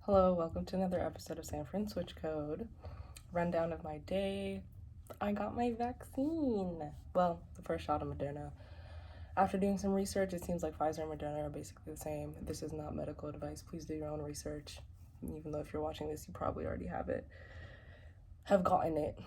Hello, welcome to another episode of Fran-Switch Code. Rundown of my day. I got my vaccine. Well, the first shot of Moderna. After doing some research, it seems like Pfizer and Moderna are basically the same. This is not medical advice. Please do your own research. Even though if you're watching this, you probably already have gotten it.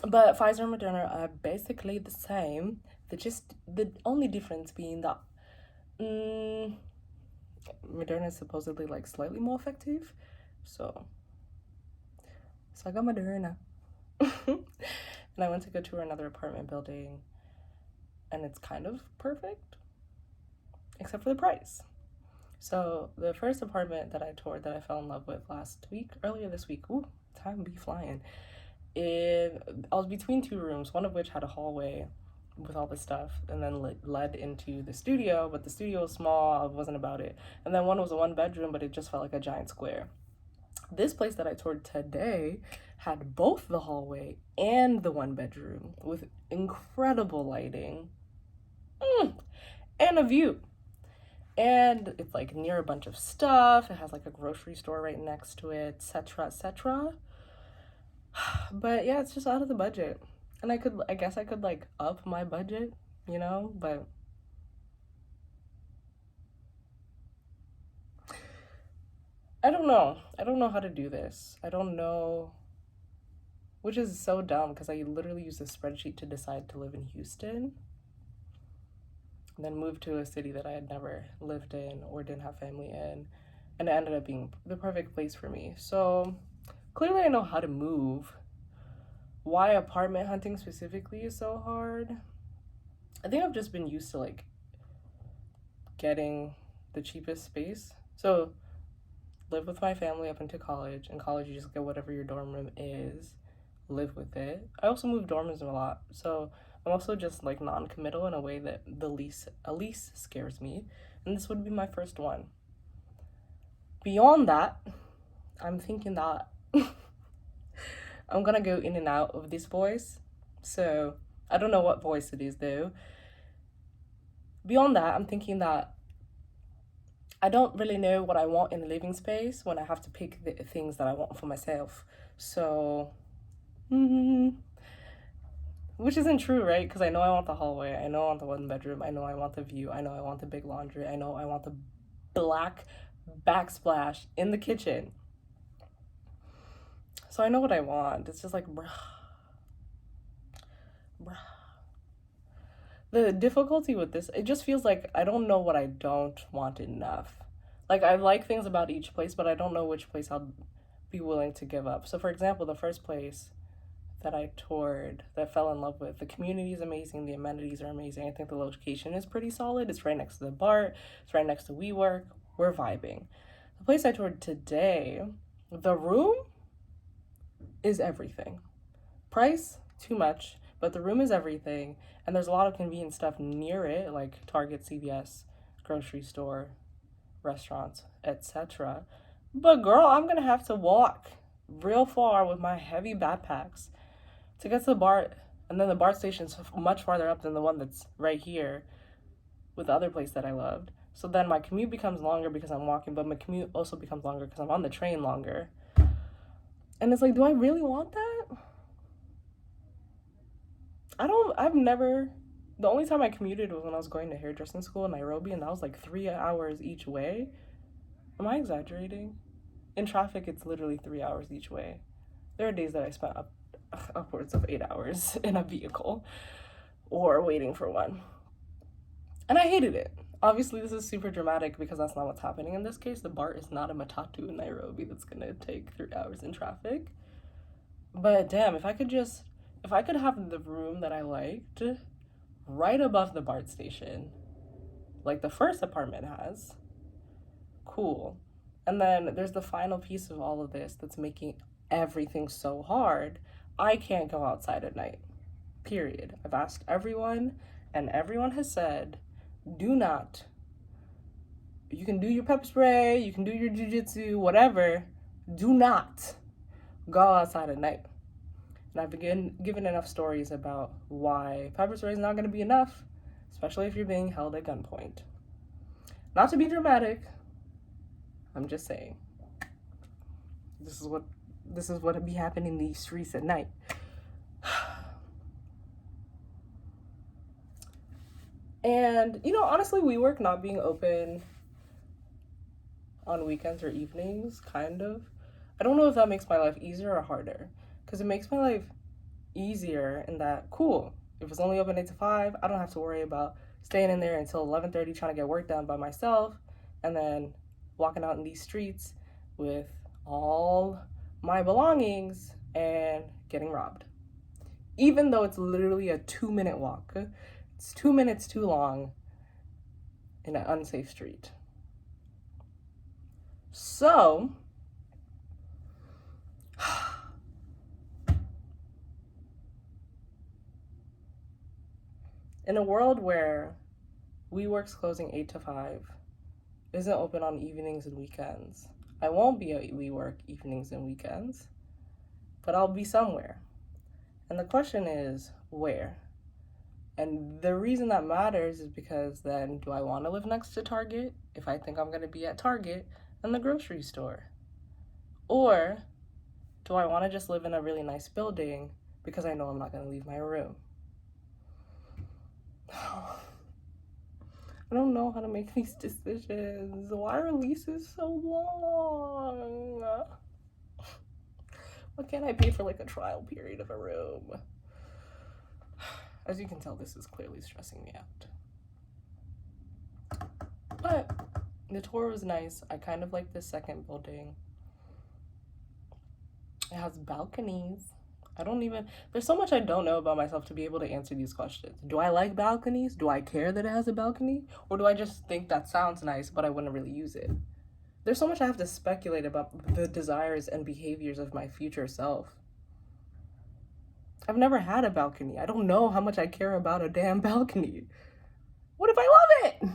But Pfizer and Moderna are basically the same. The only difference being that Moderna is supposedly like slightly more effective. So I got Moderna. And I went to go tour another apartment building, and it's kind of perfect, except for the price. So the first apartment that I toured that I fell in love with earlier this week, ooh, time be flying. I was between two rooms, one of which had a hallway with all the stuff, and then led into the studio, but the studio was small, it wasn't about it. And then one was a 1 bedroom, but it just felt like a giant square. This place that I toured today had both the hallway and the 1 bedroom with incredible lighting and a view. And it's like near a bunch of stuff. It has like a grocery store right next to it, etc., etc. But yeah, it's just out of the budget. And I guess I could like up my budget, but I don't know. I don't know how to do this. I don't know, which is so dumb because I literally used a spreadsheet to decide to live in Houston and then moved to a city that I had never lived in or didn't have family in, and it ended up being the perfect place for me. So clearly I know how to move. Why apartment hunting specifically is so hard, I think I've just been used to like getting the cheapest space. So live with my family up into college. In college you just get whatever your dorm room is, live with it. I also move dorms a lot, so I'm also just like non-committal in a way that a lease scares me, and this would be my first one. Beyond that, I'm thinking that I'm gonna go in and out of this voice, so I don't know what voice it is though. Beyond that, I'm thinking that I don't really know what I want in the living space when I have to pick the things that I want for myself. So, which isn't true, right? Because I know I want the hallway, I know I want the 1 bedroom, I know I want the view, I know I want the big laundry, I know I want the black backsplash in the kitchen. So I know what I want. It's just like, bruh. The difficulty with this, it just feels like I don't know what I don't want enough. Like, I like things about each place, but I don't know which place I'll be willing to give up. So, for example, the first place that I toured, that I fell in love with, the community is amazing, the amenities are amazing. I think the location is pretty solid. It's right next to the BART, it's right next to WeWork. We're vibing. The place I toured today, the room is everything. Price, too much, but the room is everything, and there's a lot of convenient stuff near it, like Target, CVS, grocery store, restaurants, etc. But girl, I'm gonna have to walk real far with my heavy backpacks to get to the BART, and then the BART station's much farther up than the one that's right here with the other place that I loved. So then my commute becomes longer because I'm walking, but my commute also becomes longer because I'm on the train longer. And it's like, do I really want that? The only time I commuted was when I was going to hairdressing school in Nairobi, and that was like 3 hours each way. Am I exaggerating? In traffic, it's literally 3 hours each way. There are days that I spent upwards of 8 hours in a vehicle or waiting for one. And I hated it. Obviously, this is super dramatic because that's not what's happening in this case. The BART is not a matatu in Nairobi that's gonna take 3 hours in traffic. But damn, if I could have the room that I liked right above the BART station, like the first apartment has, cool. And then there's the final piece of all of this that's making everything so hard. I can't go outside at night. Period. I've asked everyone, and everyone has said, do not. You can do your pepper spray, you can do your jujitsu, whatever. Do not go outside at night. And I've been given enough stories about why pepper spray is not going to be enough, especially if you're being held at gunpoint. Not to be dramatic, I'm just saying. this is what be happening in these streets at night. And, honestly, WeWork not being open on weekends or evenings, kind of. I don't know if that makes my life easier or harder. Because it makes my life easier in that, cool, if it's only open 8 to 5, I don't have to worry about staying in there until 11:30 trying to get work done by myself and then walking out in these streets with all my belongings and getting robbed. Even though it's literally a 2-minute walk. It's 2 minutes too long in an unsafe street. So, in a world where WeWork's closing 8 to 5, isn't open on evenings and weekends, I won't be at WeWork evenings and weekends, but I'll be somewhere. And the question is, where? And the reason that matters is because then, do I want to live next to Target if I think I'm going to be at Target and the grocery store? Or do I want to just live in a really nice building because I know I'm not going to leave my room? I don't know how to make these decisions. Why are leases so long? Why can't I pay for like a trial period of a room? As you can tell, this is clearly stressing me out. But the tour was nice. I kind of like this second building. It has balconies. There's so much I don't know about myself to be able to answer these questions. Do I like balconies? Do I care that it has a balcony? Or do I just think that sounds nice, but I wouldn't really use it? There's so much I have to speculate about the desires and behaviors of my future self. I've never had a balcony. I don't know how much I care about a damn balcony. What if I love it?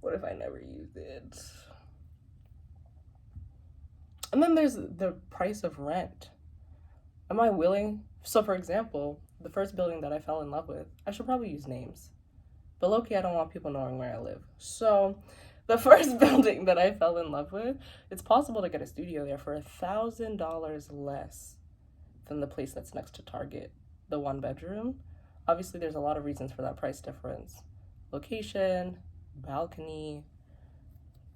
What if I never used it? And then there's the price of rent. Am I willing? So, for example, the first building that I fell in love with, I should probably use names. But low-key, I don't want people knowing where I live. So, the first building that I fell in love with, it's possible to get a studio there for $1,000 less than the place that's next to Target, the 1-bedroom. Obviously, there's a lot of reasons for that price difference. Location, balcony,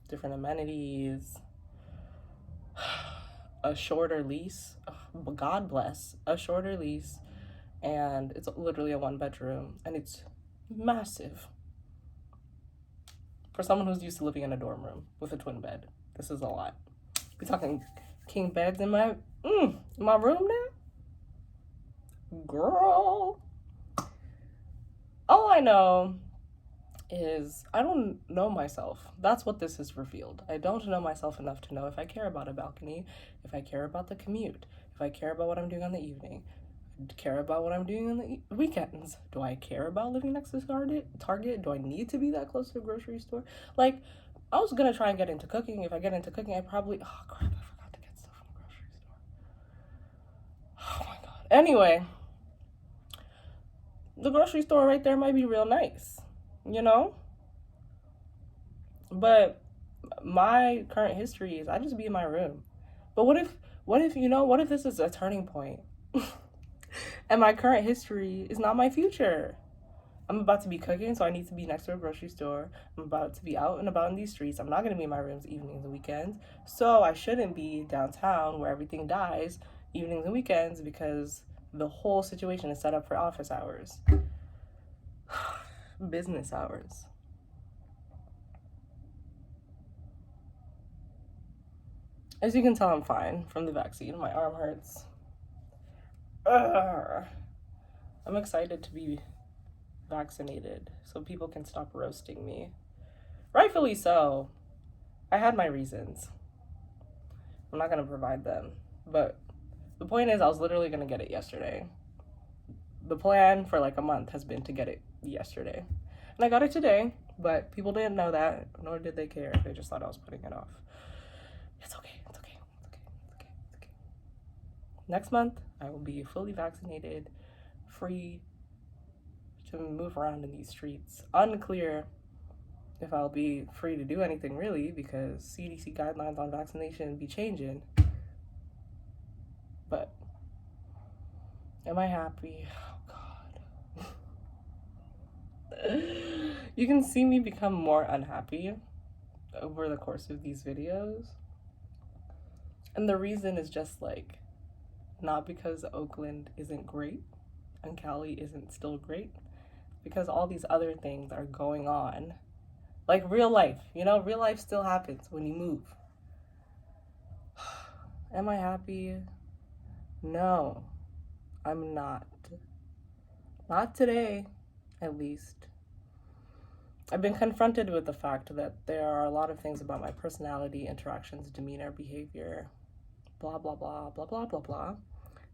different amenities, a shorter lease. God bless, a shorter lease. And it's literally a 1-bedroom, and it's massive. For someone who's used to living in a dorm room with a twin bed, this is a lot. We're talking king beds in my room now? Girl. All I know is I don't know myself. That's what this has revealed. I don't know myself enough to know if I care about a balcony, if I care about the commute, if I care about what I'm doing on the evening, care about what I'm doing on the weekends. Do I care about living next to Target? Do I need to be that close to the grocery store? Like, I was gonna try and get into cooking. If I get into cooking, I probably, oh crap, I forgot to get stuff from the grocery store. Oh my God. Anyway, the grocery store right there might be real nice, But my current history is I just be in my room. But what if this is a turning point? And my current history is not my future. I'm about to be cooking, so I need to be next to a grocery store. I'm about to be out and about in these streets. I'm not going to be in my rooms evenings and weekends. So I shouldn't be downtown where everything dies evenings and weekends because the whole situation is set up for office hours. Business hours. As you can tell, I'm fine from the vaccine. My arm hurts. Ugh. I'm excited to be vaccinated so people can stop roasting me. Rightfully so. I had my reasons. I'm not going to provide them. But the point is, I was literally going to get it yesterday. The plan for like a month has been to get it yesterday. And I got it today, but people didn't know that, nor did they care. They just thought I was putting it off. It's okay. Next month, I will be fully vaccinated, free to move around in these streets. Unclear if I'll be free to do anything really, because CDC guidelines on vaccination be changing. But am I happy? Oh God. You can see me become more unhappy over the course of these videos. And the reason is just like, not because Oakland isn't great and Cali isn't still great, because all these other things are going on. Like real life, you know, real life still happens when you move. Am I happy? No, I'm not. Not today, at least. I've been confronted with the fact that there are a lot of things about my personality, interactions, demeanor, behavior, blah, blah, blah, blah, blah, blah, blah.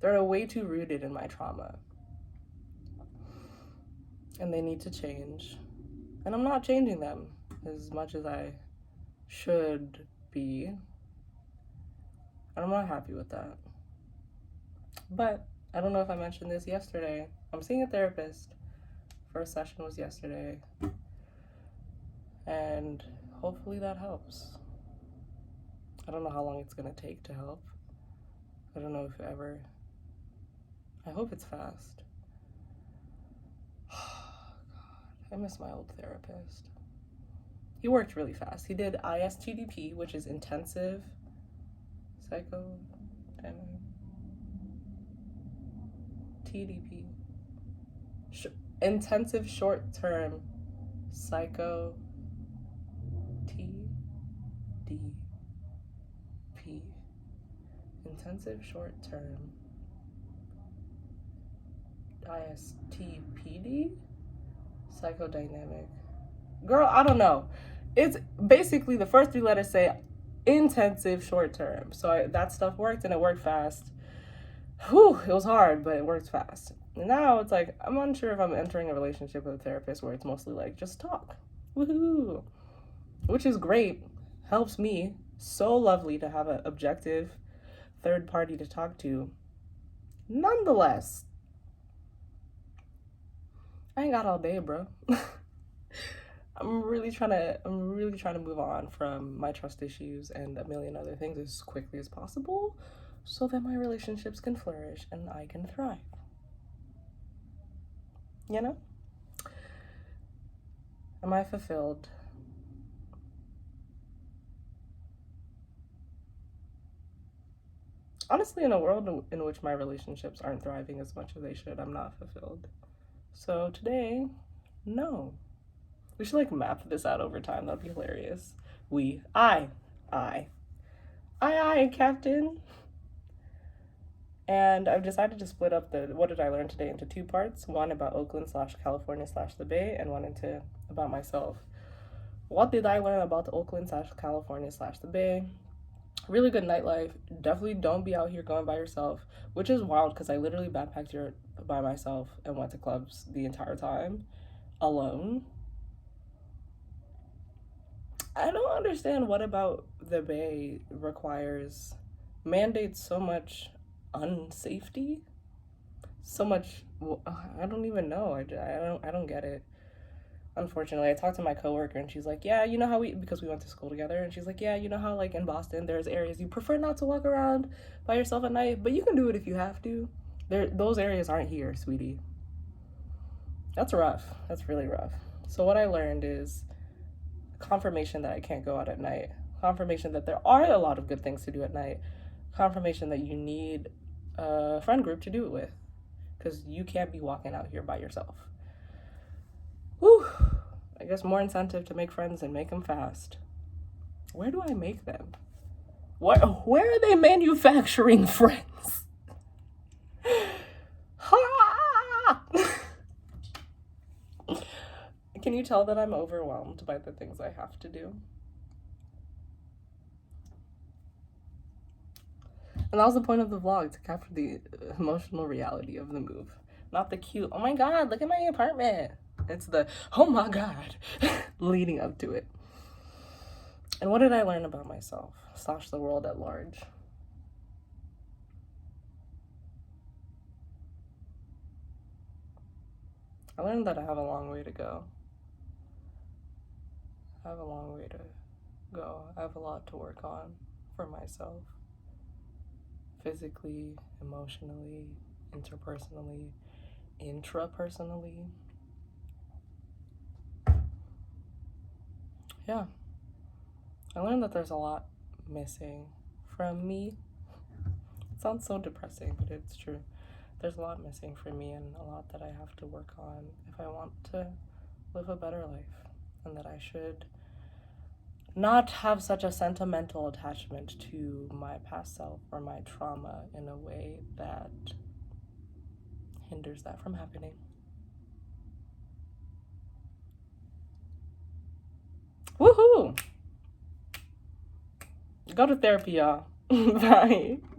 They're way too rooted in my trauma. And they need to change. And I'm not changing them as much as I should be. And I'm not happy with that. But I don't know if I mentioned this yesterday. I'm seeing a therapist. First session was yesterday. And hopefully that helps. I don't know how long it's going to take to help. I don't know if ever. I hope it's fast. God, I miss my old therapist. He worked really fast. He did ISTDP, which is intensive psychodynamic. TDP. Intensive short-term psycho TDP. Intensive short-term ISTPD? Psychodynamic. Girl, I don't know. It's basically the first three letters say intensive short-term. So that stuff worked and it worked fast. Whew, it was hard, but it worked fast. And now it's like, I'm unsure if I'm entering a relationship with a therapist where it's mostly like, just talk. Woohoo. Which is great. Helps me. So lovely to have an objective third party to talk to. Nonetheless, I ain't got all day, bro. I'm really trying to move on from my trust issues and a million other things as quickly as possible so that my relationships can flourish and I can thrive. You know? Am I fulfilled? Honestly, in a world in which my relationships aren't thriving as much as they should, I'm not fulfilled. So today, no. We should like map this out over time. That'd be hilarious. I, Captain. And I've decided to split up the what did I learn today into two parts. One about Oakland / California / the Bay, and one into about myself. What did I learn about Oakland / California / the Bay? Really good nightlife. Definitely don't be out here going by yourself, which is wild because I literally backpacked here by myself and went to clubs the entire time alone. I don't understand what about the Bay mandates so much unsafety, so much. I don't even know. I don't get it. Unfortunately, I talked to my coworker and she's like, yeah, you know how because we went to school together, and she's like, yeah, you know how like in Boston there's areas you prefer not to walk around by yourself at night, but you can do it if you have to. Those areas aren't here, sweetie. That's rough. That's really rough. So what I learned is confirmation that I can't go out at night, confirmation that there are a lot of good things to do at night, confirmation that you need a friend group to do it with, because you can't be walking out here by yourself. Whew. I guess more incentive to make friends and make them fast. Where do I make them? Where are they manufacturing friends? Can you tell that I'm overwhelmed by the things I have to do? And that was the point of the vlog, to capture the emotional reality of the move. Not the cute, oh my god, look at my apartment. It's the, oh my god, leading up to it. And what did I learn about myself / the world at large? I learned that I have a long way to go. I have a long way to go. I have a lot to work on for myself, physically, emotionally, interpersonally, intrapersonally. Yeah, I learned that there's a lot missing from me. It sounds so depressing, but it's true. There's a lot missing from me and a lot that I have to work on if I want to live a better life, and that I should not have such a sentimental attachment to my past self or my trauma in a way that hinders that from happening. Woohoo! Go to therapy, y'all. Bye.